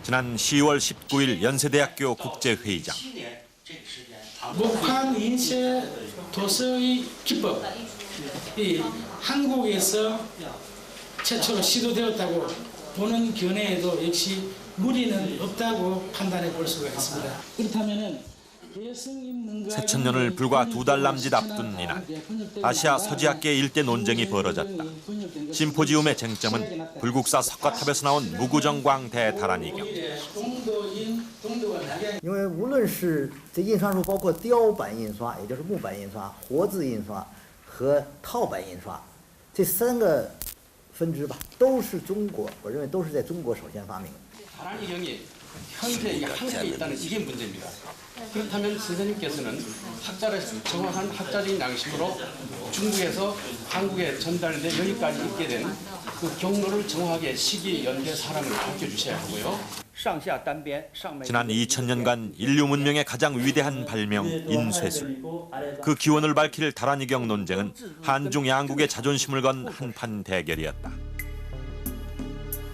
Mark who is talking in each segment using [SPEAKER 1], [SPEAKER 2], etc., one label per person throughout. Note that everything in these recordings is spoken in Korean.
[SPEAKER 1] 지난 10월 19일 연세대학교 국제회의장.
[SPEAKER 2] 목판 인쇄 도서의 기법이 한국에서 최초로 시도되었다고 보는 견해에도 역시 무리는 없다고 판단해 볼 수가 있습니다. 그렇다면은
[SPEAKER 1] 새천년을 불과 2달 남짓 앞둔 이날, 아시아 서지학계 일대 논쟁이 벌어졌다. 심포지움의 쟁점은 불국사 석가탑에서 나온 무구정광 대다란이경.
[SPEAKER 3] 因为无论是这印刷术，包括雕版印刷，也就是木版印刷、活字印刷和套版印刷，这3个分支吧，都是中国，我认为都是在中国首先发明的。
[SPEAKER 4] 다란이경이 현재 한국에 있다는 이게 문제입니다. 그렇다면 선생님께서는 정확한 학자적인 양식으로 중국에서 한국에 전달돼 여기까지 있게 된 그 경로를 정확하게 시기, 연대, 사람을 밝혀주셔야 하고요.
[SPEAKER 1] 지난 2000년간 인류 문명의 가장 위대한 발명 인쇄술. 그 기원을 밝힐 다란이경 논쟁은 한중 양국의 자존심을 건 한판 대결이었다.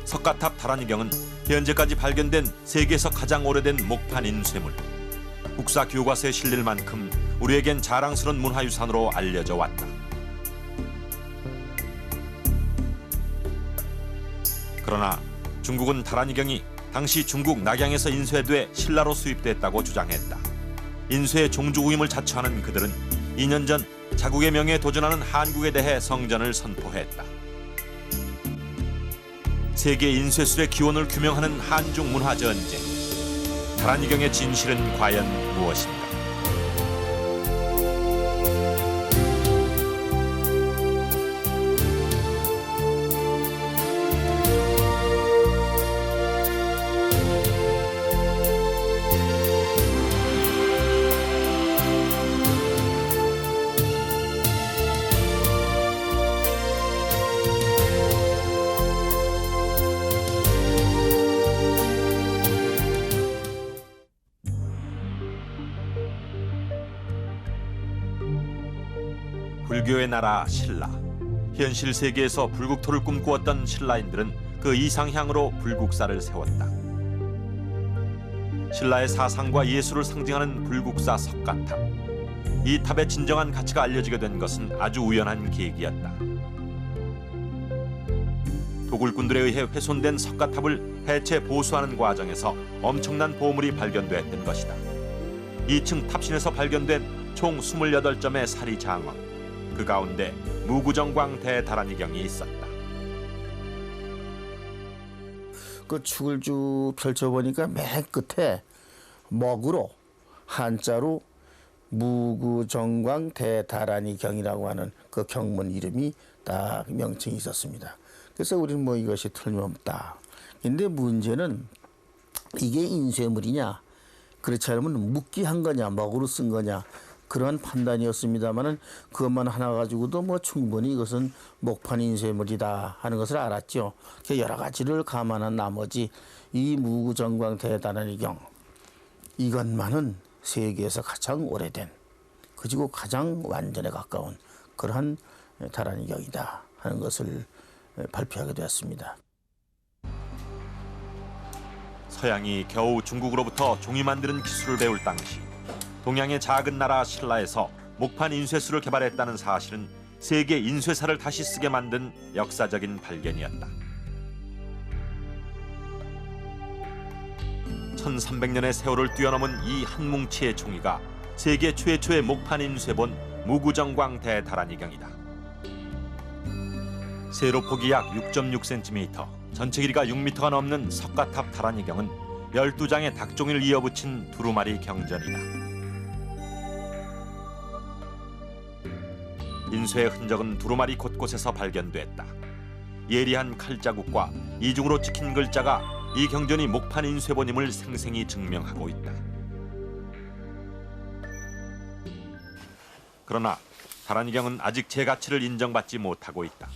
[SPEAKER 1] 석가탑 다란이경은 현재까지 발견된 세계에서 가장 오래된 목판 인쇄물. 국사 교과서에 실릴 만큼 우리에겐 자랑스러운 문화유산으로 알려져 왔다. 그러나 중국은 다란이경이 당시 중국 낙양에서 인쇄돼 신라로 수입됐다고 주장했다. 인쇄의 종주국임을 자처하는 그들은 2년 전 자국의 명예에 도전하는 한국에 대해 성전을 선포했다. 세계 인쇄술의 기원을 규명하는 한중 문화 전쟁. 다란이경의 진실은 과연 무엇인가? 불교의 나라 신라. 현실 세계에서 불국토를 꿈꾸었던 신라인들은 그 이상향으로 불국사를 세웠다. 신라의 사상과 예술을 상징하는 불국사 석가탑. 이 탑의 진정한 가치가 알려지게 된 것은 아주 우연한 계기였다. 도굴꾼들에 의해 훼손된 석가탑을 해체 보수하는 과정에서 엄청난 보물이 발견됐던 것이다. 2층 탑신에서 발견된 총 28점의 사리 장엄. 그 가운데 무구정광 대다란이경이 있었다.
[SPEAKER 5] 그 축을 쭉 펼쳐보니까 맨 끝에 먹으로 한자로 무구정광 대다란이경이라고 하는 그 경문 이름이 딱 명칭이 있었습니다. 그래서 우리는 뭐 이것이 틀림없다. 근데 문제는 이게 인쇄물이냐, 그렇지 않으면 묵기한 거냐, 먹으로 쓴 거냐, 그런 판단이었습니다만은 그것만 하나 가지고도 뭐 충분히 이것은 목판 인쇄물이다 하는 것을 알았죠. 여러 가지를 감안한 나머지 이 무구정광 대다란이경, 이것만은 세계에서 가장 오래된, 그리고 가장 완전에 가까운 그러한 다란이경이다 하는 것을 발표하게 되었습니다.
[SPEAKER 1] 서양이 겨우 중국으로부터 종이 만드는 기술을 배울 당시 동양의 작은 나라 신라에서 목판 인쇄술을 개발했다는 사실은 세계 인쇄사를 다시 쓰게 만든 역사적인 발견이었다. 1300년의 세월을 뛰어넘은 이 한 뭉치의 종이가 세계 최초의 목판 인쇄본 무구정광 대다란이경이다. 세로 폭이 약 6.6cm, 전체 길이가 6m가 넘는 석가탑 다란이경은 12장의 닭종이를 이어붙인 두루마리 경전이다. 인쇄의 흔적은 두루마리 곳곳에서 발견됐다. 예리한 칼자국과 이중으로 찍힌 글자가 이 경전이 목판 인쇄본임을 생생히 증명하고 있다. 그러나 다란이경은 아직 제 가치를 인정받지 못하고 있다.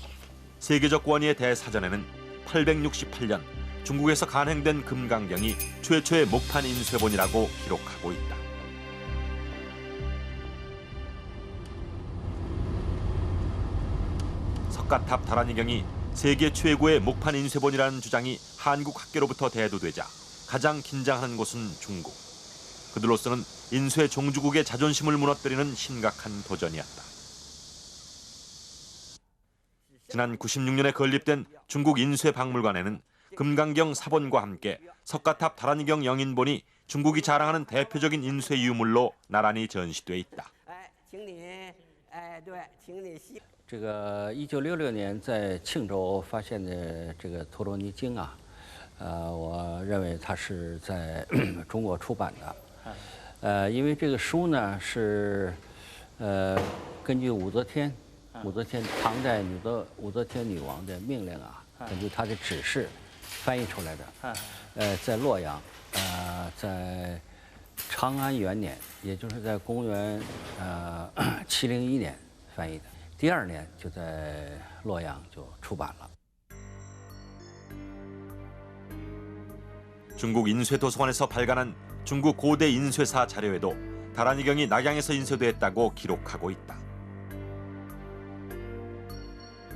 [SPEAKER 1] 세계적 권위의 대사전에는 868년 중국에서 간행된 금강경이 최초의 목판 인쇄본이라고 기록하고 있다. 석가탑 다란이경이 세계 최고의 목판 인쇄본이라는 주장이 한국 학계로부터 대두되자 가장 긴장하는 곳은 중국. 그들로서는 인쇄 종주국의 자존심을 무너뜨리는 심각한 도전이었다. 지난 96년에 건립된 중국 인쇄박물관에는 금강경 사본과 함께 석가탑 다란이경 영인본이 중국이 자랑하는 대표적인 인쇄 유물로 나란히 전시돼 있다.
[SPEAKER 6] 这个1966年在庆州发现的这个陀罗尼经啊，我认为它是在中国出版的，因为这个书呢是根据武则天唐代武则天女王的命令啊，根据她的指示翻译出来的，在洛阳，在长安元年，也就是在公元701年翻译的。 第2年就在洛阳就出版了。
[SPEAKER 1] 중국 인쇄도서관에서 발간한 중국 고대 인쇄사 자료에도 다란이경이 낙양에서 인쇄됐다고 기록하고 있다.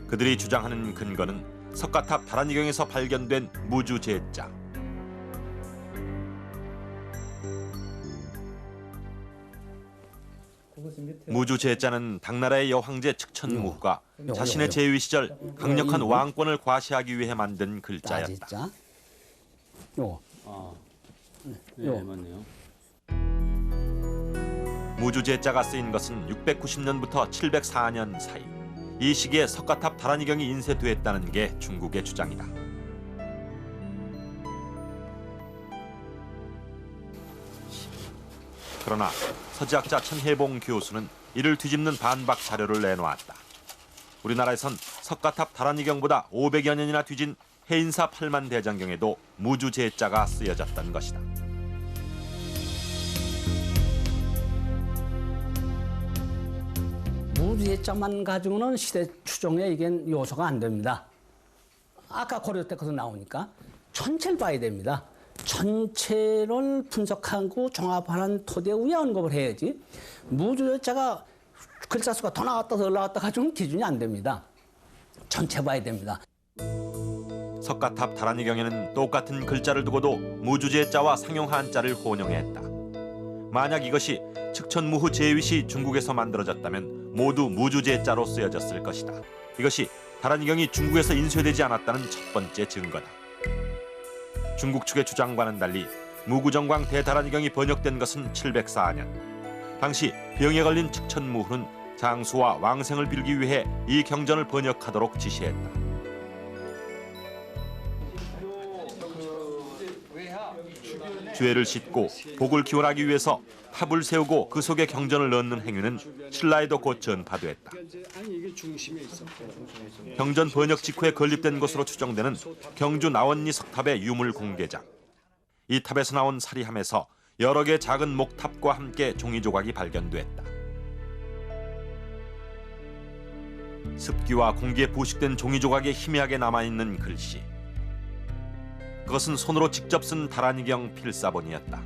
[SPEAKER 1] 그들이 주장하는 근거는 석가탑 다란이경에서 발견된 무주제자. 무주제자는 당나라의 여황제 측천무후가 자신의 재위 시절 강력한 왕권을 과시하기 위해 만든 글자였다.
[SPEAKER 6] 네, 맞네요.
[SPEAKER 1] 무주제자가 쓰인 것은 690년부터 704년 사이. 이 시기에 석가탑 다란이경이 인쇄됐다는 게 중국의 주장이다. 그러나 서지학자 천혜봉 교수는 이를 뒤집는 반박 자료를 내놓았다. 우리나라에선 석가탑 다란이경보다 500여 년이나 뒤진 해인사 8만 대장경에도 무주제자가 쓰여졌던 것이다.
[SPEAKER 7] 무주제자만 가지고는 시대 추정에 이게 요소가 안 됩니다. 아까 고려 때 거기서 나오니까 전체를 봐야 됩니다. 전체를 분석하고 종합하는 토대 위에 언급을 해야지 무주제자가 글자 수가 더 나왔다 더 올라왔다 가지고는 기준이 안 됩니다. 전체 봐야 됩니다.
[SPEAKER 1] 석가탑 다란이경에는 똑같은 글자를 두고도 무주제자와 상용 한자를 혼용했다. 만약 이것이 측천무후 제위시 중국에서 만들어졌다면 모두 무주제자로 쓰여졌을 것이다. 이것이 다란이경이 중국에서 인쇄되지 않았다는 첫 번째 증거다. 중국 측의 주장과는 달리 무구정광 대다란이경이 번역된 것은 704년. 당시 병에 걸린 측천무후는 장수와 왕생을 빌기 위해 이 경전을 번역하도록 지시했다. 죄를 씻고 복을 기원하기 위해서 탑을 세우고 그 속에 경전을 넣는 행위는 신라에도 곧 전파됐다. 경전 번역 직후에 건립된 것으로 추정되는 경주 나원리 석탑의 유물 공개장. 이 탑에서 나온 사리함에서 여러 개 작은 목탑과 함께 종이 조각이 발견됐다. 습기와 공기에 부식된 종이 조각에 희미하게 남아있는 글씨. 그것은 손으로 직접 쓴 다란이경 필사본이었다.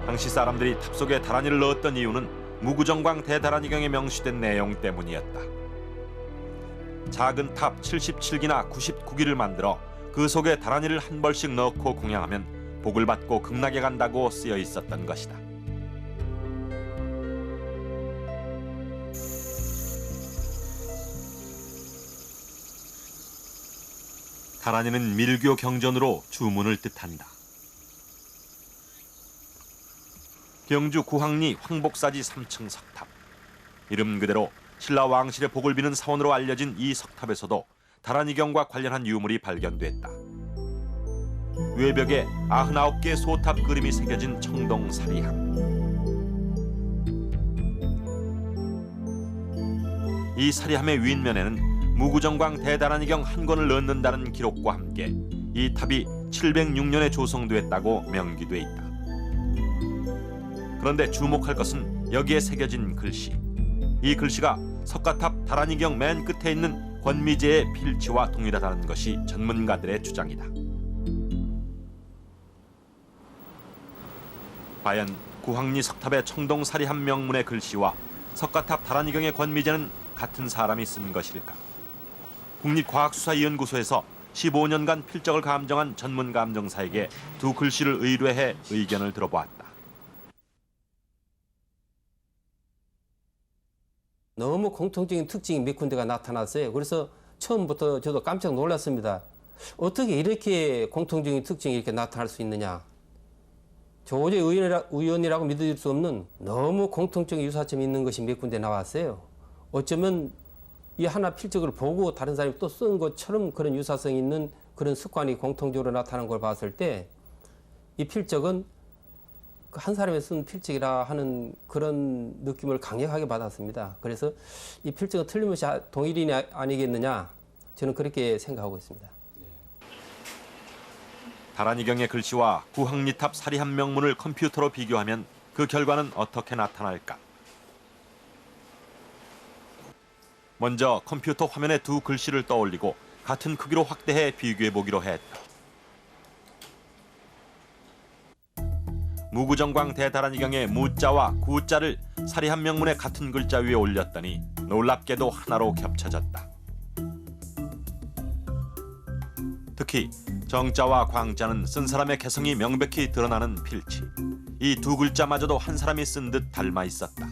[SPEAKER 1] 당시 사람들이 탑 속에 다란이를 넣었던 이유는 무구정광 대다란이경에 명시된 내용 때문이었다. 작은 탑 77기나 99기를 만들어 그 속에 다란이를 한 벌씩 넣고 공양하면 복을 받고 극락에 간다고 쓰여 있었던 것이다. 다란이는 밀교 경전으로 주문을 뜻한다. 경주 구항리 황복사지 3층 석탑. 이름 그대로 신라 왕실의 복을 비는 사원으로 알려진 이 석탑에서도 다란이경과 관련한 유물이 발견됐다. 외벽에 99개의 소탑 그림이 새겨진 청동 사리함. 이 사리함의 윗면에는 무구정광 대다란이경 한 권을 넣는다는 기록과 함께 이 탑이 706년에 조성됐다고 명기돼 있다. 그런데 주목할 것은 여기에 새겨진 글씨. 이 글씨가 석가탑 다란이경 맨 끝에 있는 권미제의 필치와 동일하다는 것이 전문가들의 주장이다. 과연 구항리 석탑의 청동사리함 명문의 글씨와 석가탑 다란이경의 권미제는 같은 사람이 쓴 것일까? 국립과학수사연구소에서 15년간 필적을 감정한 전문 감정사에게 두 글씨를 의뢰해 의견을 들어보았다.
[SPEAKER 8] 너무 공통적인 특징이 몇 군데가 나타났어요. 그래서 처음부터 저도 깜짝 놀랐습니다. 어떻게 이렇게 공통적인 특징이 이렇게 나타날 수 있느냐. 도저히 우연이라고 믿을 수 없는 너무 공통적인 유사점이 있는 것이 몇 군데 나왔어요. 어쩌면 이 하나 필적을 보고 다른 사람이 또 쓴 것처럼 그런 유사성이 있는 그런 습관이 공통적으로 나타나는 걸 봤을 때 이 필적은 한 사람이 쓴 필적이라 하는 그런 느낌을 강력하게 받았습니다. 그래서 이 필적은 틀림없이 동일인이 아니겠느냐, 저는 그렇게 생각하고 있습니다.
[SPEAKER 1] 다란이경의 글씨와 구항리탑 사리함 명문을 컴퓨터로 비교하면 그 결과는 어떻게 나타날까? 먼저 컴퓨터 화면에 두 글씨를 떠올리고 같은 크기로 확대해 비교해보기로 했다. 무구정광 대다란이경의 무자와 구자를 사리함 명문의 같은 글자 위에 올렸더니 놀랍게도 하나로 겹쳐졌다. 특히 정자와 광자는 쓴 사람의 개성이 명백히 드러나는 필치. 이 두 글자마저도 한 사람이 쓴 듯 닮아 있었다.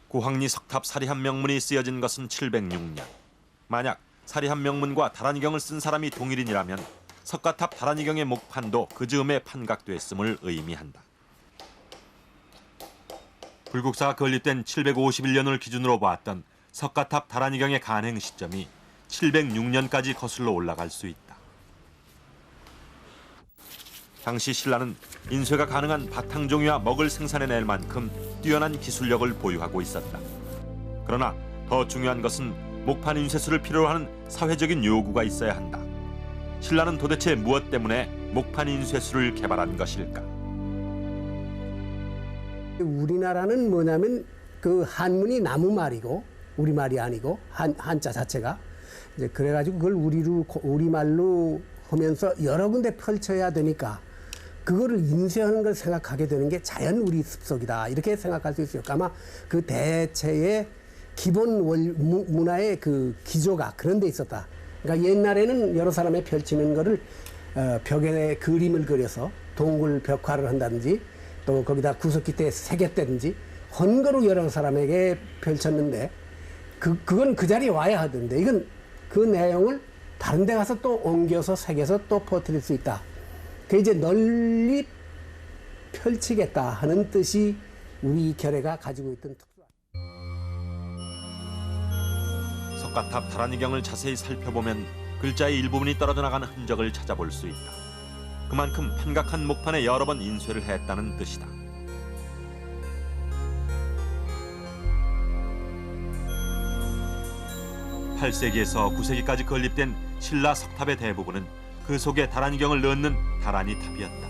[SPEAKER 1] 구항리 석탑 사리함 명문이 쓰여진 것은 706년. 만약 사리함 명문과 다란이경을 쓴 사람이 동일인이라면 석가탑 다란이경의 목판도 그 즈음에 판각됐음을 의미한다. 불국사가 건립된 751년을 기준으로 보았던 석가탑 다란이경의 간행 시점이 706년까지 거슬러 올라갈 수 있다. 당시 신라는 인쇄가 가능한 바탕종이와 먹을 생산해낼 만큼 뛰어난 기술력을 보유하고 있었다. 그러나 더 중요한 것은 목판 인쇄술을 필요로 하는 사회적인 요구가 있어야 한다. 신라는 도대체 무엇 때문에 목판 인쇄술을 개발한 것일까?
[SPEAKER 9] 우리나라는 뭐냐면 그 한문이 나무말이고 우리말이 아니고 한자 자체가 이제 그래가지고 그걸 우리말로 하면서 여러 군데 펼쳐야 되니까 그거를 인쇄하는 걸 생각하게 되는 게 자연 우리 습속이다 이렇게 생각할 수 있어요. 아마 그 대체의 기본 문화의 그 기조가 그런 데 있었다. 그러니까 옛날에는 여러 사람의 펼치는 거를 벽에 그림을 그려서 동굴 벽화를 한다든지 또 거기다 구석기 때 새겼다든지 헌거로 여러 사람에게 펼쳤는데 그건 그 자리에 와야 하던데 이건 그 내용을 다른 데 가서 또 옮겨서 새겨서 또 퍼뜨릴 수 있다. 그 이제 널리 펼치겠다 하는 뜻이 우리 결의가 가지고 있던 특수한.
[SPEAKER 1] 석가탑 다란이경을 자세히 살펴보면 글자의 일부분이 떨어져 나가는 흔적을 찾아볼 수 있다. 그만큼 판각한 목판에 여러 번 인쇄를 했다는 뜻이다. (8세기에서) (9세기까지) 건립된 신라 석탑의 대부분은 그 속에 다란이경을 넣는 다란이탑이었다.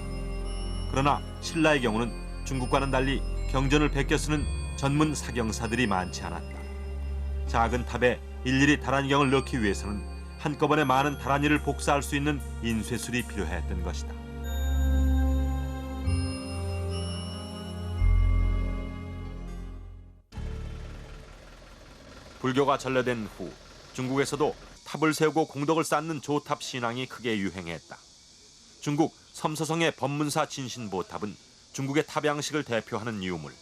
[SPEAKER 1] 그러나 신라의 경우는 중국과는 달리 경전을 베껴 쓰는 전문 사경사들이 많지 않았다. 작은 탑에 일일이 다란이경을 넣기 위해서는 한꺼번에 많은 다란이를 복사할 수 있는 인쇄술이 필요했던 것이다. 불교가 전래된 후 중국에서도 탑을 세우고 공덕을 쌓는 조탑 신앙이 크게 유행했다. 중국 섬서성의 법문사 진신보탑은 중국의 탑 양식을 대표하는 유물.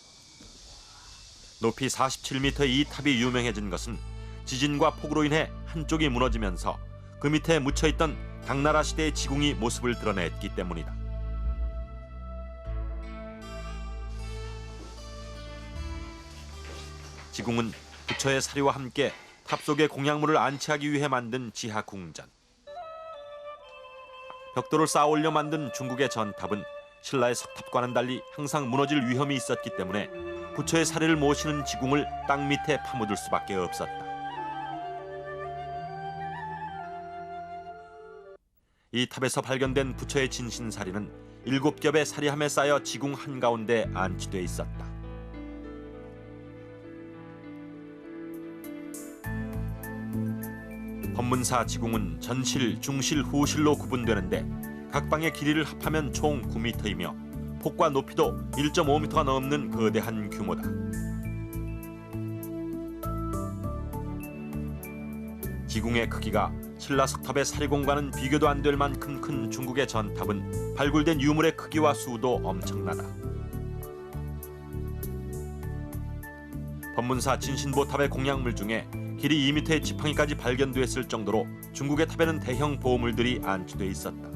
[SPEAKER 1] 높이 47m의 이 탑이 유명해진 것은 지진과 폭우로 인해 한쪽이 무너지면서 그 밑에 묻혀있던 당나라 시대의 지궁이 모습을 드러냈기 때문이다. 지궁은 부처의 사리와 함께 탑 속에 공약물을 안치하기 위해 만든 지하궁전. 벽돌을 쌓아올려 만든 중국의 전탑은 신라의 석탑과는 달리 항상 무너질 위험이 있었기 때문에 부처의 사리를 모시는 지궁을 땅 밑에 파묻을 수밖에 없었다. 이 탑에서 발견된 부처의 진신사리는 7겹의 사리함에 쌓여 지궁 한가운데 안치돼 있었다. 법문사 지궁은 전실, 중실, 후실로 구분되는데 각 방의 길이를 합하면 총 9m이며 폭과 높이도 1.5m가 넘는 거대한 규모다. 지궁의 크기가 신라 석탑의 사리공과는 비교도 안 될 만큼 큰 중국의 전탑은 발굴된 유물의 크기와 수도 엄청나다. 법문사 진신보탑의 공양물 중에 길이 2m의 지팡이까지 발견됐을 정도로 중국의 탑에는 대형 보물들이 안치돼 있었다.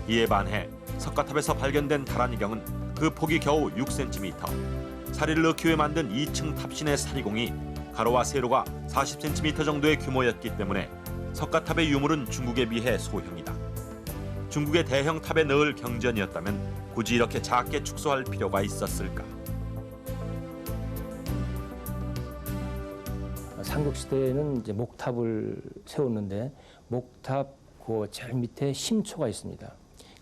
[SPEAKER 1] 이에 반해 석가탑에서 발견된 다란이경은 그 폭이 겨우 6cm, 사리를 넣기 위해 만든 2층 탑신의 사리공이 가로와 세로가 40cm 정도의 규모였기 때문에 석가탑의 유물은 중국에 비해 소형이다. 중국의 대형 탑에 넣을 경전이었다면 굳이 이렇게 작게 축소할 필요가 있었을까?
[SPEAKER 10] 삼국시대에는 이제 목탑을 세웠는데 목탑 그 제일 밑에 심초가 있습니다.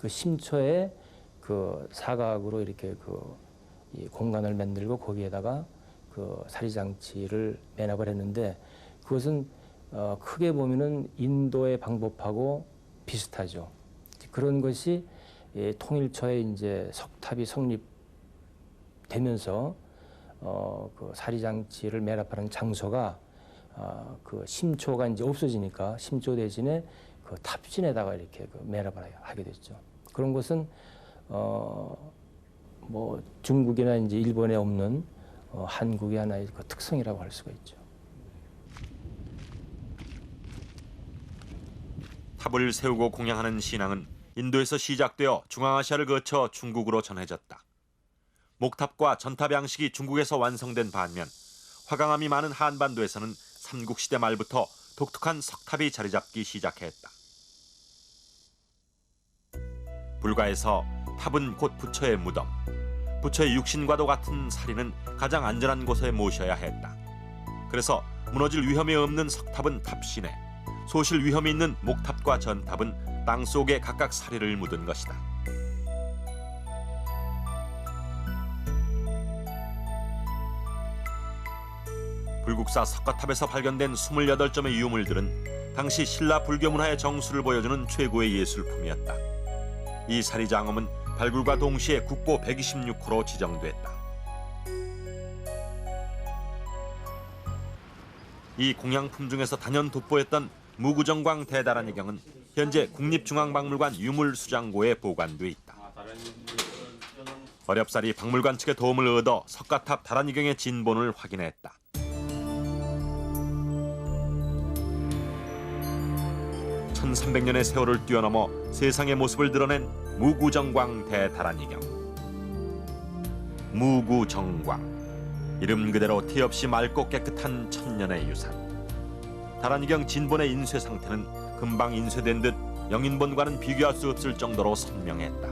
[SPEAKER 10] 그 심초에 그 사각으로 이렇게 이 공간을 만들고 거기에다가 그 사리장치를 매납을 했는데 그것은 크게 보면은 인도의 방법하고 비슷하죠. 그런 것이 통일초에 이제 석탑이 성립되면서 그 사리장치를 매납하는 장소가 그 심초가 이제 없어지니까 심초 대신에 그 탑신에다가 이렇게 매납을 하게 됐죠. 그런 것은 뭐 중국이나 이제 일본에 없는 한국의 하나의 그 특성이라고 할 수가 있죠.
[SPEAKER 1] 탑을 세우고 공양하는 신앙은 인도에서 시작되어 중앙아시아를 거쳐 중국으로 전해졌다. 목탑과 전탑 양식이 중국에서 완성된 반면 화강암이 많은 한반도에서는 삼국시대 말부터 독특한 석탑이 자리 잡기 시작했다. 불가에서 탑은 곧 부처의 무덤, 부처의 육신과도 같은 사리는 가장 안전한 곳에 모셔야 했다. 그래서 무너질 위험이 없는 석탑은 탑신에, 소실 위험이 있는 목탑과 전탑은 땅속에 각각 사리를 묻은 것이다. 불국사 석가탑에서 발견된 28점의 유물들은 당시 신라 불교 문화의 정수를 보여주는 최고의 예술품이었다. 이 사리장엄은 발굴과 동시에 국보 126호로 지정됐다. 이 공양품 중에서 단연 돋보였던 무구정광 대다란이경은 현재 국립중앙박물관 유물수장고에 보관돼 있다. 어렵사리 박물관 측의 도움을 얻어 석가탑 다란이경의 진본을 확인했다. (1300년의) 세월을 뛰어넘어 세상의 모습을 드러낸 무구정광 대다란이경. 무구정광, 이름 그대로 티 없이 맑고 깨끗한 천년의 유산. 다란이경 진본의 인쇄 상태는 금방 인쇄된 듯 영인본과는 비교할 수 없을 정도로 선명했다.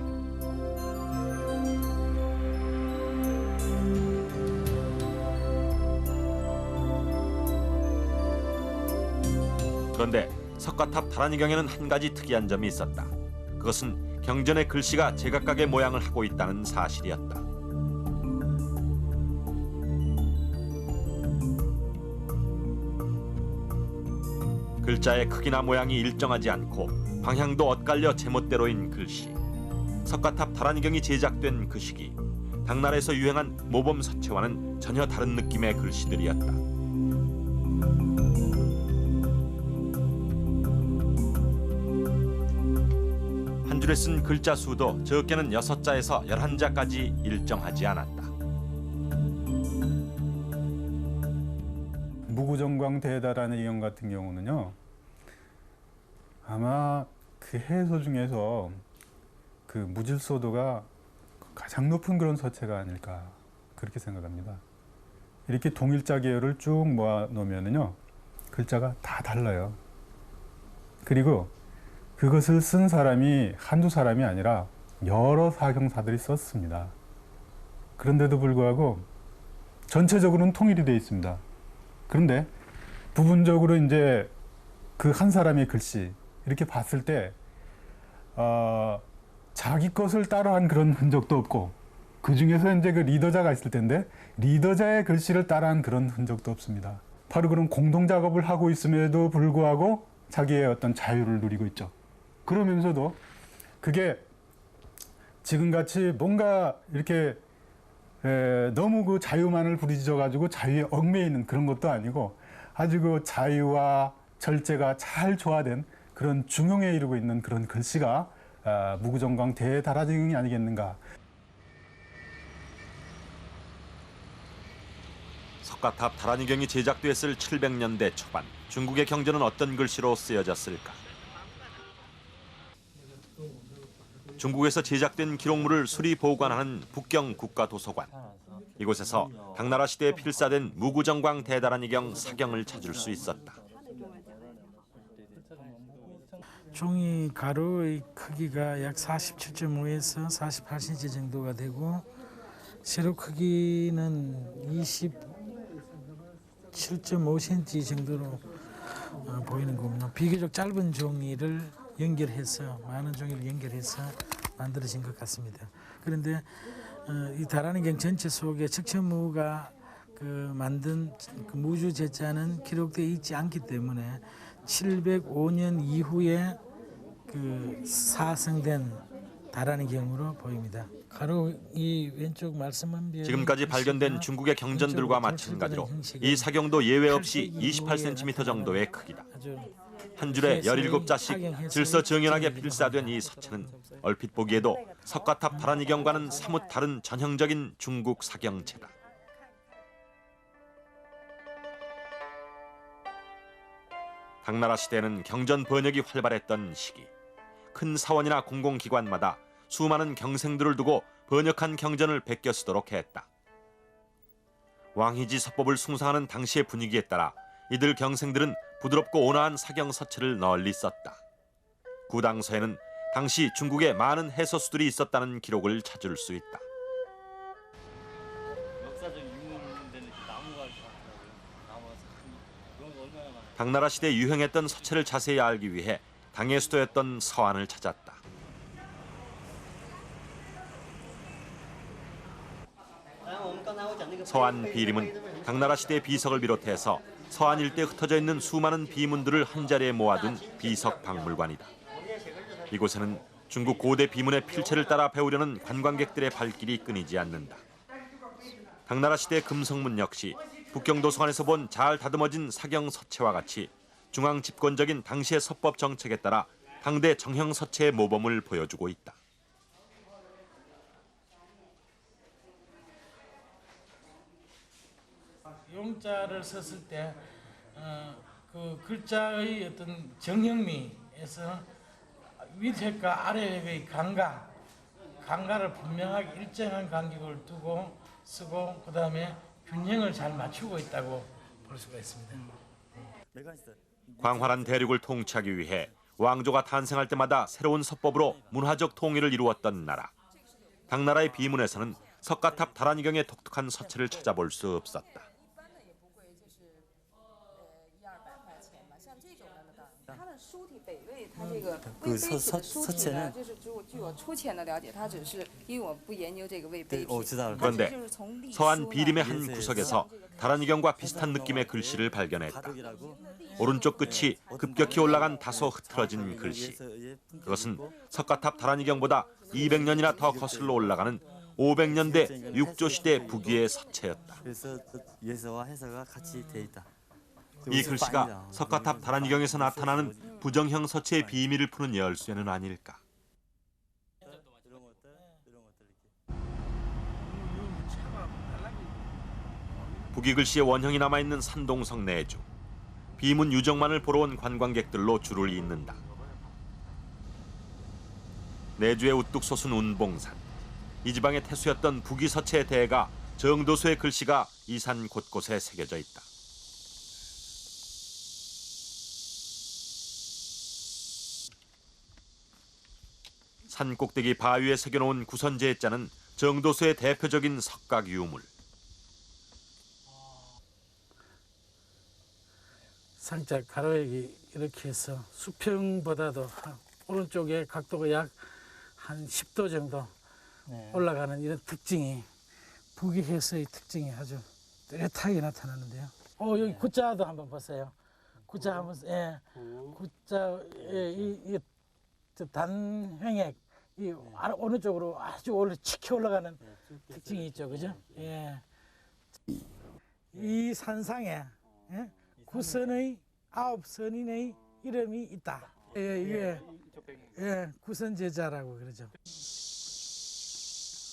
[SPEAKER 1] 그런데 석가탑 다란이경에는 한 가지 특이한 점이 있었다. 그것은 경전의 글씨가 제각각의 모양을 하고 있다는 사실이었다. 글자의 크기나 모양이 일정하지 않고 방향도 엇갈려 제멋대로인 글씨. 석가탑 다란이경이 제작된 그 시기, 당나라에서 유행한 모범서체와는 전혀 다른 느낌의 글씨들이었다. 한 줄에 쓴 글자 수도 적게는 6자에서 11자까지 일정하지 않았다.
[SPEAKER 11] 무구정광 대다란이경 같은 경우는요, 아마 그 해소 중에서 그 무질서도가 가장 높은 그런 서체가 아닐까 그렇게 생각합니다. 이렇게 동일자 계열을 쭉 모아 놓으면은요, 글자가 다 달라요. 그리고 그것을 쓴 사람이 한두 사람이 아니라 여러 사경사들이 썼습니다. 그런데도 불구하고 전체적으로는 통일이 되어 있습니다. 그런데 부분적으로 이제 그 한 사람의 글씨 이렇게 봤을 때 자기 것을 따라한 그런 흔적도 없고, 그 중에서 이제 그 리더자가 있을 텐데 리더자의 글씨를 따라한 그런 흔적도 없습니다. 바로 그런 공동 작업을 하고 있음에도 불구하고 자기의 어떤 자유를 누리고 있죠. 그러면서도 그게 지금같이 뭔가 이렇게 너무 그 자유만을 부르짖어가지고 자유에 얽매여 있는 그런 것도 아니고 아주 그 자유와 절제가 잘 조화된 그런 중용에 이르고 있는 그런 글씨가 무구정강 대다라지경이 아니겠는가.
[SPEAKER 1] 석가탑 다란이경이 제작됐을 700년대 초반 중국의 경전은 어떤 글씨로 쓰여졌을까? 중국에서 제작된 기록물을 수리 보관하는 북경 국가도서관. 이곳에서 당나라 시대에 필사된 무구정광 대다란이경 사경을 찾을 수 있었다.
[SPEAKER 2] 종이 가루의 크기가 약 47.5에서 48cm 정도가 되고 세로 크기는 27.5cm 정도로 보이는 거군요. 비교적 짧은 종이를 연결해서 많은 종이를 연결해서 만들어진 것 같습니다. 그런데 이 다란이경 전체 속에 척천무가 만든 그 무주 제자는 기록되어 있지 않기 때문에 705년 이후에 사성된 다란이경으로 보입니다. 가로 이 왼쪽 말씀은
[SPEAKER 1] 지금까지 발견된 중국의 경전들과 마찬가지로 이 사경도 예외 없이 28cm 정도의 크기다. 한 줄에 17자씩 질서정연하게 필사된 이 서체는 얼핏 보기에도 석가탑 다란이경과는 사뭇 다른 전형적인 중국 사경체다. 당나라 시대에는 경전 번역이 활발했던 시기. 큰 사원이나 공공기관마다 수많은 경생들을 두고 번역한 경전을 베껴 쓰도록 했다. 왕희지 서법을 숭상하는 당시의 분위기에 따라 이들 경생들은 부드럽고 온화한 사경 서체를 널리 썼다. 구당서에는 당시 중국에 많은 해서수들이 있었다는 기록을 찾을 수 있다. 당나라 시대에 유행했던 서체를 자세히 알기 위해 당의 수도였던 서안을 찾았다. 서안 비림은 당나라 시대 비석을 비롯해서 서안 일대에 흩어져 있는 수많은 비문들을 한자리에 모아둔 비석 박물관이다. 이곳에는 중국 고대 비문의 필체를 따라 배우려는 관광객들의 발길이 끊이지 않는다. 당나라 시대 금성문 역시 북경도서관에서 본 잘 다듬어진 사경 서체와 같이 중앙 집권적인 당시의 서법 정책에 따라 당대 정형 서체의 모범을 보여주고 있다.
[SPEAKER 2] 용자를 썼을 때 그 글자의 어떤 정형미에서 위색과 아래의 강가를 분명하게 일정한 간격을 두고 쓰고 그 다음에 균형을 잘 맞추고 있다고 볼 수가 있습니다.
[SPEAKER 1] 광활한 대륙을 통치하기 위해 왕조가 탄생할 때마다 새로운 서법으로 문화적 통일을 이루었던 나라. 당나라의 비문에서는 석가탑 다란이경의 독특한 서체를 찾아볼 수 없었다.
[SPEAKER 12] 그 서체는
[SPEAKER 1] 그런데 서안 비림의 한 구석에서 다란이경과 비슷한 느낌의 글씨를 발견했다. 오른쪽 끝이 급격히 올라간 다소 흐트러진 글씨. 그것은 석가탑 다란이경보다 200년이나 더 거슬러 올라가는 500년대 육조 시대 북위의 서체였다.
[SPEAKER 12] 그래서 예서와 해서가 같이 돼 있다.
[SPEAKER 1] 이 글씨가 석가탑 다란이경에서 나타나는 부정형 서체의 비밀을 푸는 열쇠는 아닐까. 북위 글씨의 원형이 남아있는 산동성 내주. 비문 유적만을 보러 온 관광객들로 줄을 잇는다. 내주에 우뚝 솟은 운봉산. 이 지방의 태수였던 북위 서체의 대가 정도수의 글씨가 이 산 곳곳에 새겨져 있다. 산 꼭대기 바위에 새겨놓은 구선제의 자는 정도수의 대표적인 석각 유물.
[SPEAKER 2] 상자 가로액이 이렇게 해서 수평보다도 오른쪽에 각도가 약 한 10도 정도 올라가는 이런 특징이 북위해서의 특징이 아주 뚜렷하게 나타나는데요. 여기 구자도 한번 보세요. 구자 하면서 구자 이 단횡액 이 어느 쪽으로 아주 치켜 올라가는 특징이 있죠, 그죠? 이 산상에 구선의 9선인의 이름이 있다. 이게 구선제자라고 그러죠.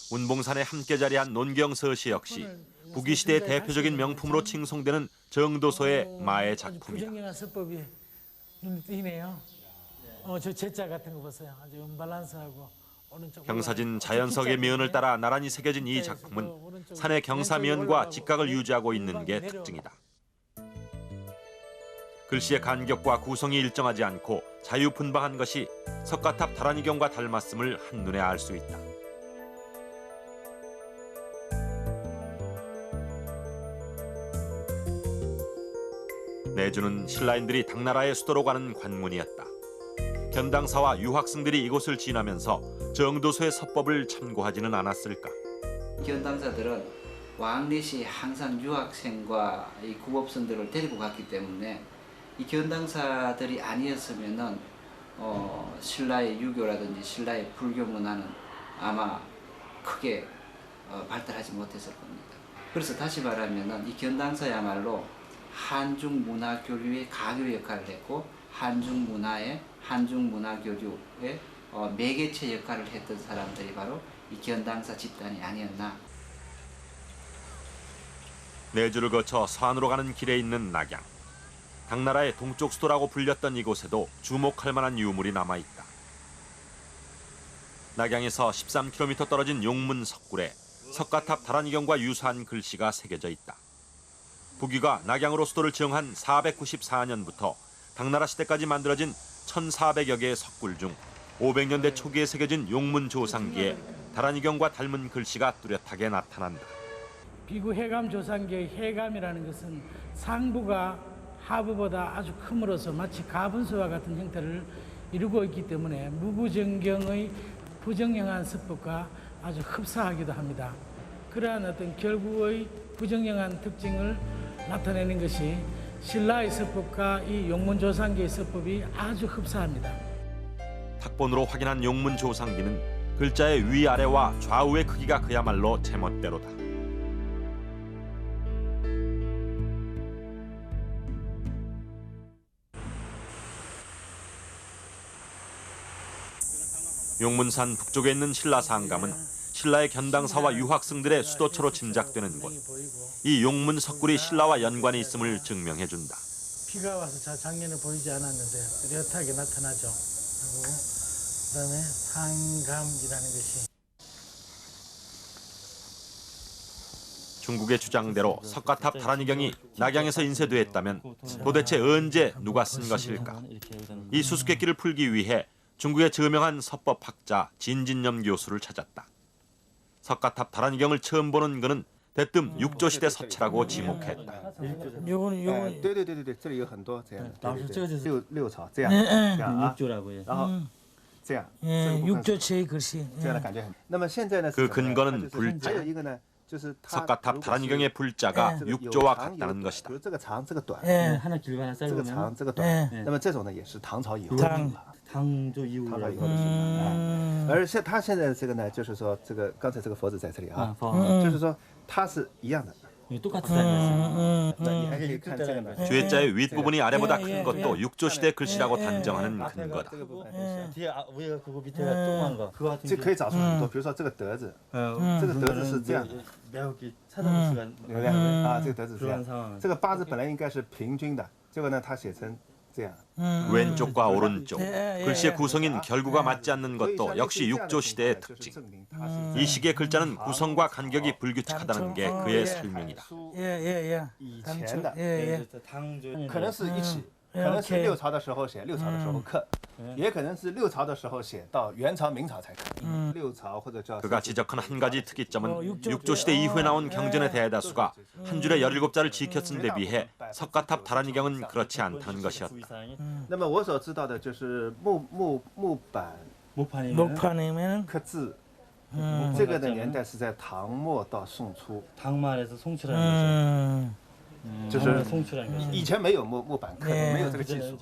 [SPEAKER 1] 운봉산에 함께 자리한 논경서시 역시 부귀시대의 대표적인 명품으로 칭송되는 정도소의 마의 작품이다.
[SPEAKER 2] 부정경한 서법이 눈에 띄네요. 저 제자 같은 거 보세요. 아주 언밸런스하고 오른쪽
[SPEAKER 1] 경사진 자연석의 미연을 따라 나란히 새겨진 이 작품은 산의 경사미연과 직각을 유지하고 있는 게 특징이다. 글씨의 간격과 구성이 일정하지 않고 자유분방한 것이 석가탑 다란이경과 닮았음을 한눈에 알 수 있다. 내주는 신라인들이 당나라의 수도로 가는 관문이었다. 견당사와 유학승들이 이곳을 지나면서 정도소의 서법을 참고하지는 않았을까.
[SPEAKER 13] 견당사들은 왕릿이 항상 유학생과 이 구법선들을 데리고 갔기 때문에 이 견당사들이 아니었으면은 신라의 유교라든지 신라의 불교 문화는 아마 크게 발달하지 못했을 겁니다. 그래서 다시 말하면은 이 견당사야말로 한중 문화 교류의 가교 역할을 했고 한중 문화 교류의 매개체 역할을 했던 사람들이 바로 이 견당사 집단이 아니었나.
[SPEAKER 1] 내주를 거쳐 서안으로 가는 길에 있는 낙양. 당나라의 동쪽 수도라고 불렸던 이곳에도 주목할 만한 유물이 남아있다. 낙양에서 13km 떨어진 용문 석굴에 석가탑 다란이경과 유사한 글씨가 새겨져 있다. 부귀가 낙양으로 수도를 지정한 494년부터 당나라 시대까지 만들어진 1400여 개의 석굴 중 500년대 초기에 새겨진 용문 조상기에 다란이경과 닮은 글씨가 뚜렷하게 나타난다.
[SPEAKER 2] 비구 해감 조상기의 해감이라는 것은 상부가 하부보다 아주 크므로서 마치 가분수와 같은 형태를 이루고 있기 때문에 무구정경의 부정형한 서법과 아주 흡사하기도 합니다. 그러한 어떤 결국의 부정형한 특징을 나타내는 것이 신라의 서법과 이 용문조상기의 서법이 아주 흡사합니다.
[SPEAKER 1] 탁본으로 확인한 용문 조상기는 글자의 위아래와 좌우의 크기가 그야말로 제멋대로다. 용문산 북쪽에 있는 신라상감은 신라의 견당사와 유학승들의 수도처로 짐작되는 곳. 이 용문 석굴이 신라와 연관이 있음을 증명해준다.
[SPEAKER 2] 비가 와서 작년에 보이지 않았는데 뚜렷하게 나타나죠. 그리고 그다음에 상감이라는 것이
[SPEAKER 1] 중국의 주장대로 석가탑 다란이경이 낙양에서 인쇄됐다면 도대체 언제 누가 쓴 것일까? 이 수수께끼를 풀기 위해 중국의 저명한 서법학자 진진염 교수를 찾았다. 석가탑 다란이경을 처음 보는 그는 대뜸 육조시대 서체라고 지목했다.
[SPEAKER 2] 요건
[SPEAKER 5] 对，这里有很多这样的，
[SPEAKER 12] 老师这个就是
[SPEAKER 5] 六朝这样，这样啊，
[SPEAKER 12] 육조라고요.
[SPEAKER 5] 然后这样，
[SPEAKER 2] 육조체의 글씨.
[SPEAKER 5] 这样的感觉很。那么现在呢？
[SPEAKER 1] 그 근거는 불자.
[SPEAKER 5] 还有一个呢，就是它
[SPEAKER 1] 석가탑 다란이경의 불자가 육조와 같다는 것이다.
[SPEAKER 5] 比如这个长，这个短，
[SPEAKER 12] 하나 길고 하나
[SPEAKER 5] 这个
[SPEAKER 12] 짧으면
[SPEAKER 5] 长，这个短。那么这种呢，也是唐朝以后的
[SPEAKER 12] 당조 이후라고.
[SPEAKER 5] 唐朝以后的事情。而他现在这个呢，就是说这个刚才这个佛字在这里啊，就是说它是一样的。
[SPEAKER 12] 똑같은 사람이었어요.
[SPEAKER 5] 那你还可以看这个呢。
[SPEAKER 1] 죄자의 윗부분이 아래보다 큰 것도 육조시대 글씨라고 단정하는 근거다.
[SPEAKER 12] 뒤에 위에가 그거 밑에가 조그만 거. 그거 같은
[SPEAKER 5] 这可以找出很多，比如说这个德字，这个德字是这样的，
[SPEAKER 12] 이렇게 찾아볼 수가
[SPEAKER 5] 对不对？啊，这个德字是这
[SPEAKER 12] 그런
[SPEAKER 5] 样。
[SPEAKER 12] 상황.
[SPEAKER 5] 这个八字本来应该是平均的，结果呢，他写成这样。
[SPEAKER 1] 왼쪽과 오른쪽, 글씨의 구성인 결구가 맞지 않는 것도 역시 육조시대의 특징. 이 시기의 글자는 구성과 간격이 불규칙하다는 게 그의 설명이다.
[SPEAKER 5] 以前的
[SPEAKER 12] 당조
[SPEAKER 5] 可能是一起，可能是六朝的时候写，六朝的时候刻，也可能是六朝的时候写到元朝、明朝才刻。六朝或者叫
[SPEAKER 1] 그가 지적한 한 가지 특이점은 육조시대 이후에 나온 경전의 대다수가 한 줄에 17자를 지켜 쓴 데 비해 석가탑 다란이경은 그렇지 않다는 것이었다.
[SPEAKER 5] 那么我所知道的就是木板
[SPEAKER 2] 목판이면
[SPEAKER 5] 刻字，这个的年代是在唐末到宋初。
[SPEAKER 12] 당말에서 송출하는 거죠. 就是以前没有木板，可能没有这个技术。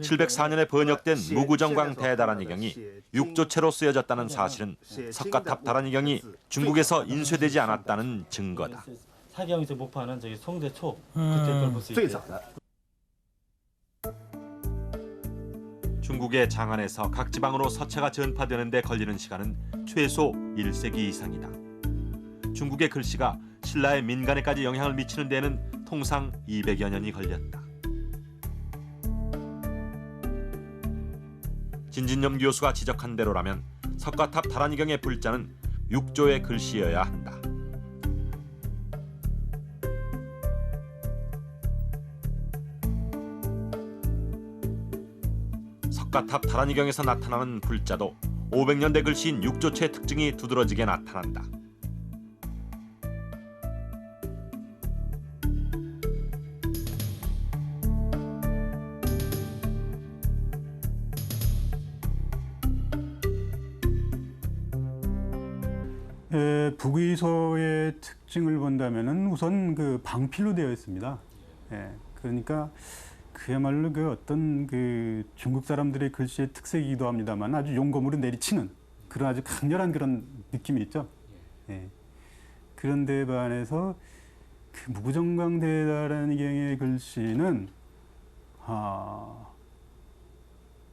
[SPEAKER 1] 704년에 번역된 무구정광 대다란이경이 육조체로 쓰여졌다는 사실은 석가탑 다란이경이 중국에서 인쇄되지 않았다는 증거다.
[SPEAKER 12] 사경에서 목파는 저기 송대초 그때 걸 볼 수 있어요.
[SPEAKER 1] 중국의 장안에서 각 지방으로 서체가 전파되는 데 걸리는 시간은 최소 1세기 이상이다. 중국의 글씨가 신라의 민간에까지 영향을 미치는 데에는 통상 200여 년이 걸렸다. 진진염 교수가 지적한 대로라면 석가탑 다란이경의 불자는 6조의 글씨여야 한다. 석가탑 다란이경에서 나타나는 불자도 500년대 글씨인 6조체 특징이 두드러지게 나타난다.
[SPEAKER 11] 북위서의 특징을 본다면은 우선 그 방필로 되어 있습니다. 그러니까 그야말로 그 어떤 그 중국 사람들의 글씨의 특색이기도 합니다만 아주 용검으로 내리치는 그런 아주 강렬한 그런 느낌이 있죠. 그런데 반해서 그 무구정광 대다란이경의 글씨는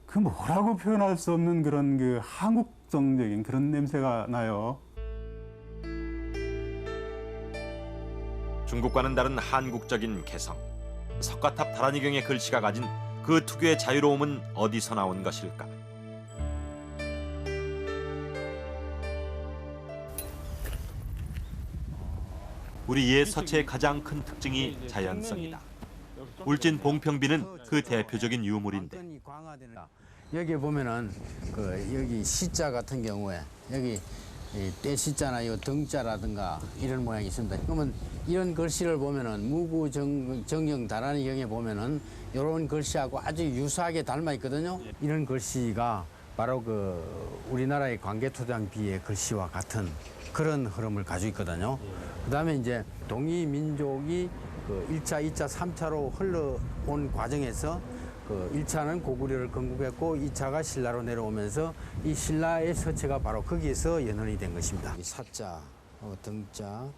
[SPEAKER 11] 그 뭐라고 표현할 수 없는 그런 그 한국성적인 그런 냄새가 나요.
[SPEAKER 1] 중국과는 다른 한국적인 개성. 석가탑 다란이경의 글씨가 가진 그 특유의 자유로움은 어디서 나온 것일까? 우리 옛 서체의 가장 큰 특징이 자연성이다. 울진 봉평비는 그 대표적인 유물인데
[SPEAKER 14] 여기 보면은 여기 시자 같은 경우에 여기 떼시자나 요 등자라든가 이런 모양이 있습니다. 그러면 이런 글씨를 보면은 무구정영 다란이경에 보면은 이런 글씨하고 아주 유사하게 닮아 있거든요. 이런 글씨가 바로 우리나라의 광개토장비의 글씨와 같은 그런 흐름을 가지고 있거든요. 그다음에 이제 동이 민족이 1차, 2차, 3차로 흘러온 과정에서 1차는 고구려를 건국했고 2차가 신라로 내려오면서 이 신라의 서체가 바로 거기에서 연원이 된 것입니다. 사자, 등자,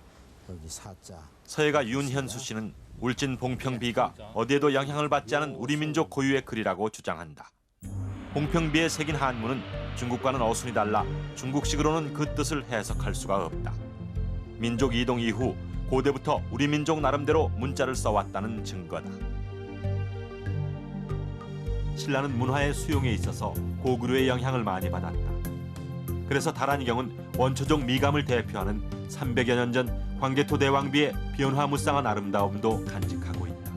[SPEAKER 14] 여기 사자.
[SPEAKER 1] 서예가 윤현수 씨는 울진 봉평비가 어디에도 영향을 받지 않은 우리 민족 고유의 글이라고 주장한다. 봉평비에 새긴 한문은 중국과는 어순이 달라 중국식으로는 그 뜻을 해석할 수가 없다. 민족 이동 이후 고대부터 우리 민족 나름대로 문자를 써왔다는 증거다. 신라는 문화의 수용에 있어서 고구려의 영향을 많이 받았다. 그래서 다란이경은 원초적 미감을 대표하는 300여 년 전 광개토 대왕비의 변화무쌍한 아름다움도 간직하고 있다.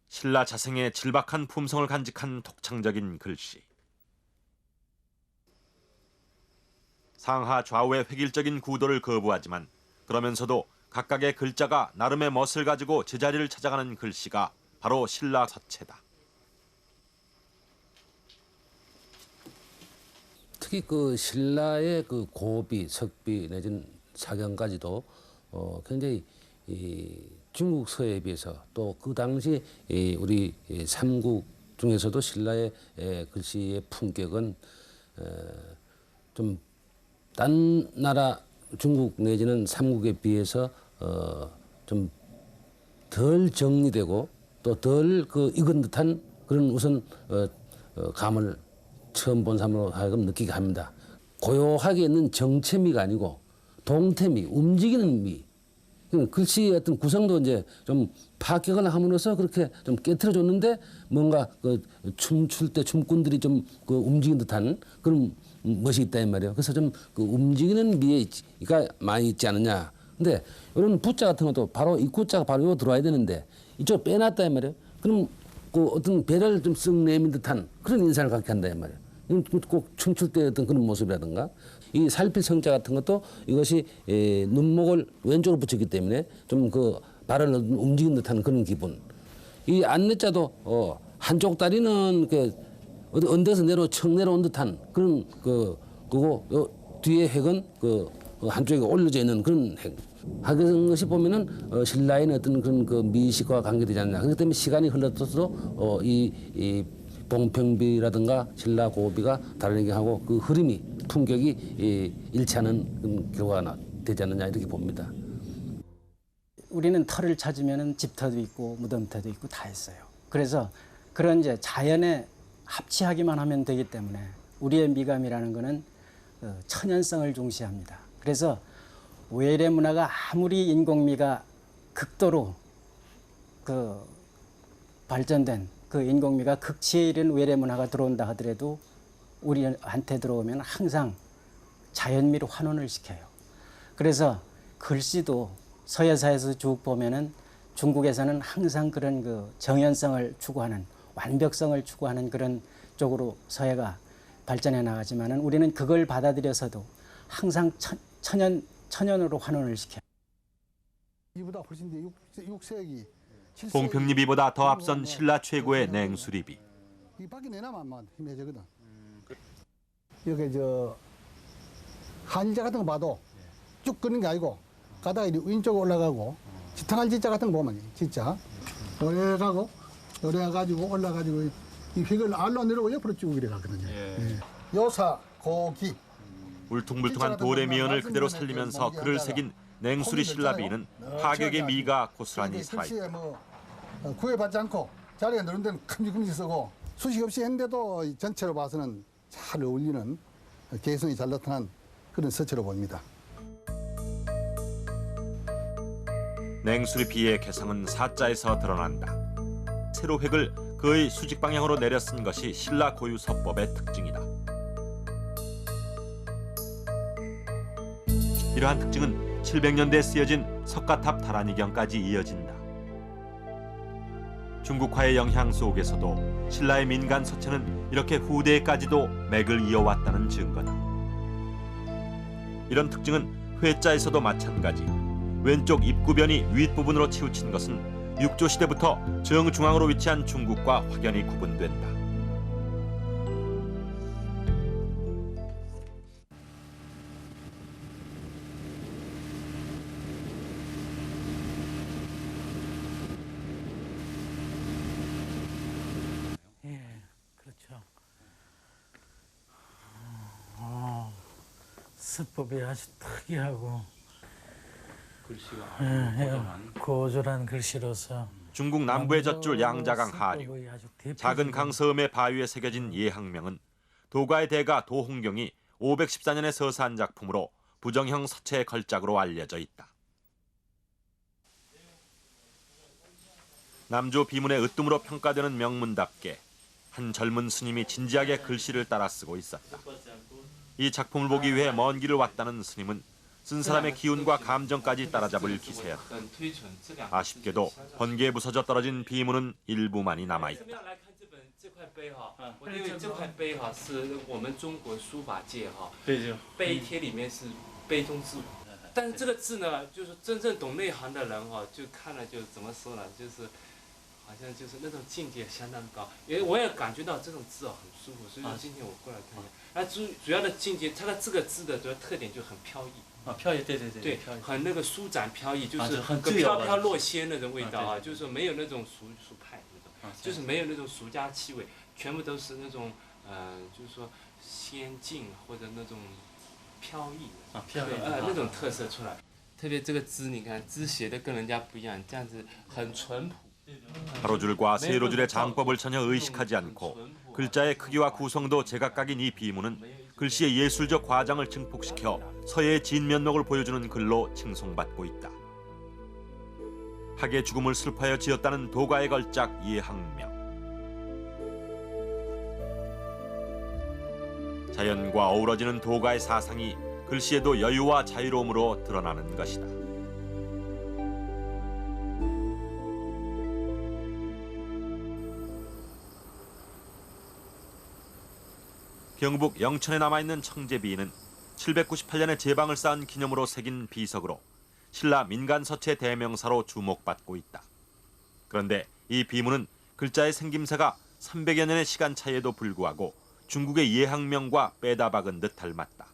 [SPEAKER 1] 신라 자생의 질박한 품성을 간직한 독창적인 글씨. 상하 좌우의 획일적인 구도를 거부하지만 그러면서도 각각의 글자가 나름의 멋을 가지고 제자리를 찾아가는 글씨가 바로 신라 서체다.
[SPEAKER 15] 특히 신라의 고비, 석비 내지는 사경까지도 굉장히 중국 서에 비해서 또 그 당시 우리 삼국 중에서도 신라의 글씨의 품격은 좀 딴 나라 중국 내지는 삼국에 비해서 좀 덜 정리되고 또 덜 익은 듯한 그런 우선 감을 처음 본 사람으로 하여금 느끼게 합니다. 고요하게 있는 정체미가 아니고 동태미, 움직이는 미. 글씨의 어떤 구성도 이제 좀 파격을 함으로써 그렇게 좀 깨트려줬는데 뭔가 춤출 때 춤꾼들이 좀 움직이는 듯한 그런 멋이 있다 이 말이에요. 그래서 좀 움직이는 미가 많이 있지 않느냐. 근데 이런 부자 같은 것도 바로 이 구자가 바로 요 들어와야 되는데 이쪽 빼놨다 이 말이에요. 그럼 어떤 배를 좀 쓱 내민 듯한 그런 인상을 갖게 한다 이 말이에요. 꼭 춤출 때 어떤 그런 모습이라든가 이 살필 성자 같은 것도 이것이 눈목을 왼쪽으로 붙였기 때문에 좀 발을 움직이는 듯한 그런 기분. 이 안내자도 한쪽 다리는 어디 언덕에서 척 내려온 듯한 그런 그리고 요 뒤에 핵은 그 한쪽에 올려져 있는 그런 핵. 하는 것이 보면은 신라의 어떤 그런 그 미식과 관계되지 않냐. 그렇기 때문에 시간이 흘렀어도 이 봉평비라든가 신라 고비가 다른 얘기하고 그 흐름이 품격이 일치하는 그런 결과가 되지 않느냐 이렇게 봅니다.
[SPEAKER 16] 우리는 터를 찾으면 집터도 있고 무덤터도 있고 다 있어요. 그래서 그런 이제 자연에 합치하기만 하면 되기 때문에 우리의 미감이라는 것은 천연성을 중시합니다. 그래서 외래 문화가 아무리 인공미가 극도로 그 발전된 그 인공미가 극치에 이른 외래 문화가 들어온다 하더라도 우리한테 들어오면 항상 자연미로 환원을 시켜요. 그래서 글씨도 서예사에서 쭉 보면은 중국에서는 항상 그런 그 정연성을 추구하는 완벽성을 추구하는 그런 쪽으로 서예가 발전해 나가지만은 우리는 그걸 받아들여서도 항상 천연으로 환원을 시켜요.
[SPEAKER 17] 이보다 훨씬 더 6세기
[SPEAKER 1] 봉평리비보다 더 앞선 신라 최고의 냉수리비.
[SPEAKER 17] 이 밖에 내놔만 힘해지거든. 여기 저 한자 같은 거 봐도 쭉 끄는 게 아니고 가다가 왼쪽으로 올라가고 지탕할 지자 같은 거 보면 진짜 요래 가고 요래 가지고 올라가지고 이 획을 알로 내려오고 옆으로 쭉 이래 가거든요. 요사 고기
[SPEAKER 1] 울퉁불퉁한 돌의 미연을 그대로 살리면서 글을 새긴 냉수리 신라비는 파격의 미가 고스란히 살아있다.
[SPEAKER 17] 뭐 구애받지 않고 자리에 넣는 데는 큼직큼직 쓰고 수식 없이 했는데도 전체로 봐서는 잘 어울리는 개성이 잘 나타난 그런 서체로 보입니다.
[SPEAKER 1] 냉수리비의 개성은 사자에서 드러난다. 세로 획을 그의 수직 방향으로 내려 쓴 것이 신라 고유 서법의 특징이다. 이러한 특징은 700년대에 쓰여진 석가탑 다란이경까지 이어진다. 중국화의 영향 속에서도 신라의 민간 서체는 이렇게 후대에까지도 맥을 이어왔다는 증거다. 이런 특징은 회자에서도 마찬가지. 왼쪽 입구변이 윗부분으로 치우친 것은 육조 시대부터 정중앙으로 위치한 중국과 확연히 구분된다.
[SPEAKER 2] 예, 그렇죠. 수법이 아주 특이하고 고졸한 글씨로서
[SPEAKER 1] 중국 남부의 젖줄 양자강 하류, 작은 강서음의 바위에 새겨진 예항명은 도가의 대가 도홍경이 514년에 서사한 작품으로 부정형 서체 걸작으로 알려져 있다. 남조 비문의 으뜸으로 평가되는 명문답게 한 젊은 스님이 진지하게 글씨를 따라 쓰고 있었다. 이 작품을 보기 위해 먼 길을 왔다는 스님은 쓴 사람의 기운과 감정까지 따라잡을 기세였다. 아쉽게도 번개에 부서져 떨어진 비문은 일부만이 남아있다.
[SPEAKER 18] 我认为这块碑哈是我们中国书法界哈碑帖里面是碑中之，但是这个字呢，就是真正懂内行的人哈，就看了就怎么说呢，就是好像就是那种境界相当高，因为我也感觉到这种字很舒服，所以说今天我过来看一下。那主要的境界，它的这个字的主要特点就很飘逸。飘逸，对，很那个舒展飘逸，就是很飘飘若仙那种味道啊，就是说没有那种俗派那种，就是没有那种俗家气味，全部都是那种就是说仙境或者那种飘逸那种特色出来。特别这个字，你看字写的跟人家不一样，这样子很淳朴。
[SPEAKER 1] 가로줄과 세로줄의 장법을 전혀 의식하지 않고 글자의 크기와 구성도 제각각인 이 비문은 글씨의 예술적 과장을 증폭시켜 서예의 진면목을 보여주는 글로 칭송받고 있다. 학의 죽음을 슬퍼하여 지었다는 도가의 걸작 예항명. 자연과 어우러지는 도가의 사상이 글씨에도 여유와 자유로움으로 드러나는 것이다. 경북 영천에 남아있는 청제비는 798년에 제방을 쌓은 기념으로 새긴 비석으로 신라 민간서체 대명사로 주목받고 있다. 그런데 이 비문은 글자의 생김새가 300여 년의 시간 차이에도 불구하고 중국의 예학명과 빼다 박은 듯 닮았다.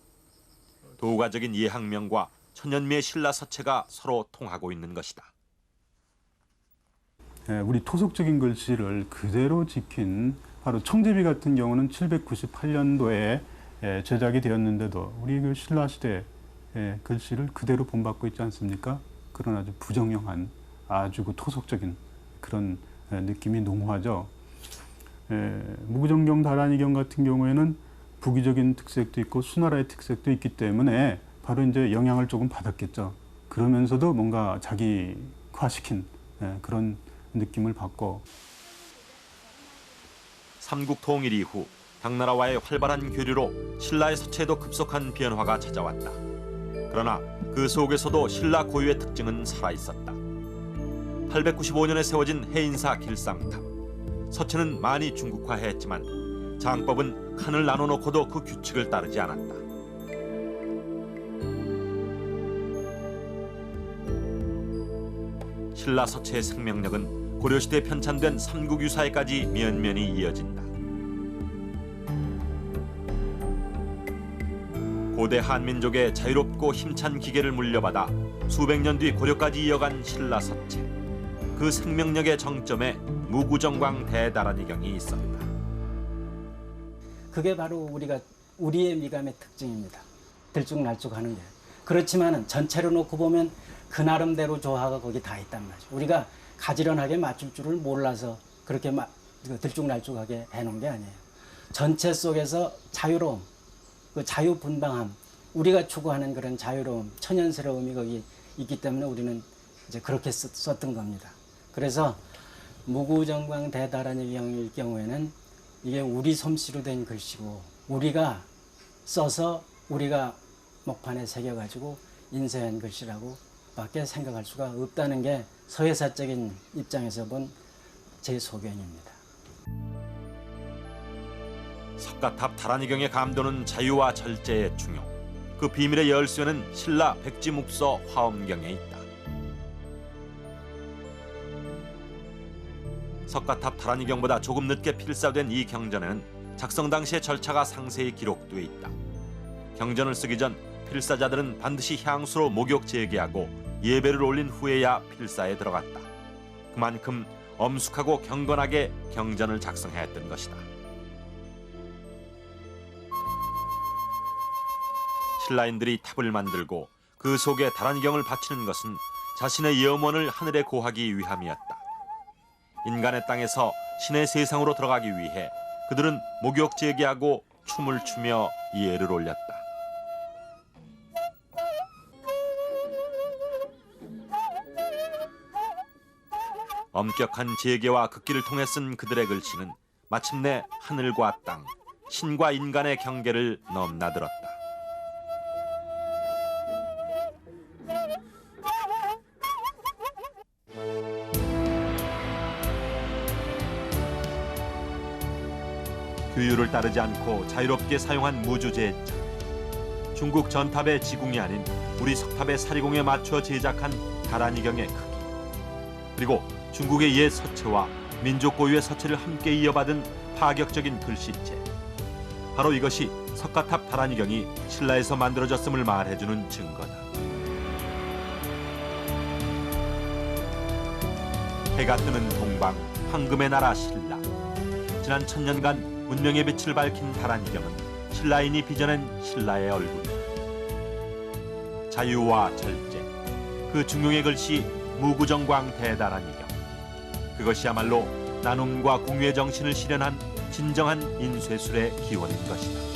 [SPEAKER 1] 도가적인 예학명과 천연미의 신라 서체가 서로 통하고 있는 것이다.
[SPEAKER 11] 우리 토속적인 글씨를 그대로 지킨 바로 청제비 같은 경우는 798년도에 제작이 되었는데도 우리 그 신라 시대 글씨를 그대로 본받고 있지 않습니까? 그런 아주 부정형한 아주 그 토속적인 그런 느낌이 농후하죠. 무구정경 다란이경 같은 경우에는 부귀적인 특색도 있고 수나라의 특색도 있기 때문에 바로 이제 영향을 조금 받았겠죠. 그러면서도 뭔가 자기화시킨 그런 느낌을 받고.
[SPEAKER 1] 삼국 통일 이후 당나라와의 활발한 교류로 신라의 서체에도 급속한 변화가 찾아왔다. 그러나 그 속에서도 신라 고유의 특징은 살아있었다. 895년에 세워진 해인사 길상탑. 서체는 많이 중국화했지만 장법은 칸을 나눠놓고도 그 규칙을 따르지 않았다. 신라 서체의 생명력은 고려시대에 편찬된 삼국유사에까지 면면이 이어진다. 고대 한민족의 자유롭고 힘찬 기계를 물려받아 수백 년 뒤 고려까지 이어간 신라 서체. 그 생명력의 정점에 무구정광 대다란이경이 있었다.
[SPEAKER 16] 그게 바로 우리의 미감의 특징입니다. 들쭉날쭉하는 게. 그렇지만은 전체로 놓고 보면 그 나름대로 조화가 거기 다 있단 말이죠. 우리가 가지런하게 맞출 줄을 몰라서 그렇게 들쭉날쭉하게 해놓은 게 아니에요. 전체 속에서 자유로움, 그 자유분방함, 우리가 추구하는 그런 자유로움, 천연스러움이 거기 있기 때문에 우리는 이제 그렇게 썼던 겁니다. 그래서 무구정광 대다란이경일 경우에는 이게 우리 솜씨로 된 글씨고 우리가 써서 우리가 목판에 새겨가지고 인쇄한 글씨라고 밖에 생각할 수가 없다는 게 서예사적인 입장에서 본 제 소견입니다.
[SPEAKER 1] 석가탑 다란이경의 감도는 자유와 절제의 중요. 그 비밀의 열쇠는 신라 백지묵서 화엄경에 있다. 석가탑 다란이경보다 조금 늦게 필사된 이 경전에는 작성 당시의 절차가 상세히 기록돼 있다. 경전을 쓰기 전 필사자들은 반드시 향수로 목욕 재개하고 예배를 올린 후에야 필사에 들어갔다. 그만큼 엄숙하고 경건하게 경전을 작성했던 것이다. 신라인들이 탑을 만들고 그 속에 다란이경을 바치는 것은 자신의 염원을 하늘에 고하기 위함이었다. 인간의 땅에서 신의 세상으로 들어가기 위해 그들은 목욕 재개하고 춤을 추며 예를 올렸다. 엄격한 재개와 극기를 통해 쓴 그들의 글씨는 마침내 하늘과 땅, 신과 인간의 경계를 넘나들었다. 규율을 따르지 않고 자유롭게 사용한 무주제자. 중국 전탑의 지궁이 아닌 우리 석탑의 사리공에 맞춰 제작한 다란이경의 크기. 그리고 중국의 옛 서체와 민족 고유의 서체를 함께 이어받은 파격적인 글씨체. 바로 이것이 석가탑 다란이경이 신라에서 만들어졌음을 말해주는 증거다. 해가 뜨는 동방, 황금의 나라 신라. 지난 1000년간 문명의 빛을 밝힌 다란이경은 신라인이 빚어낸 신라의 얼굴이다. 자유와 절제, 그 중용의 글씨 무구정광 대다란이경. 그것이야말로 나눔과 공유의 정신을 실현한 진정한 인쇄술의 기원인 것이다.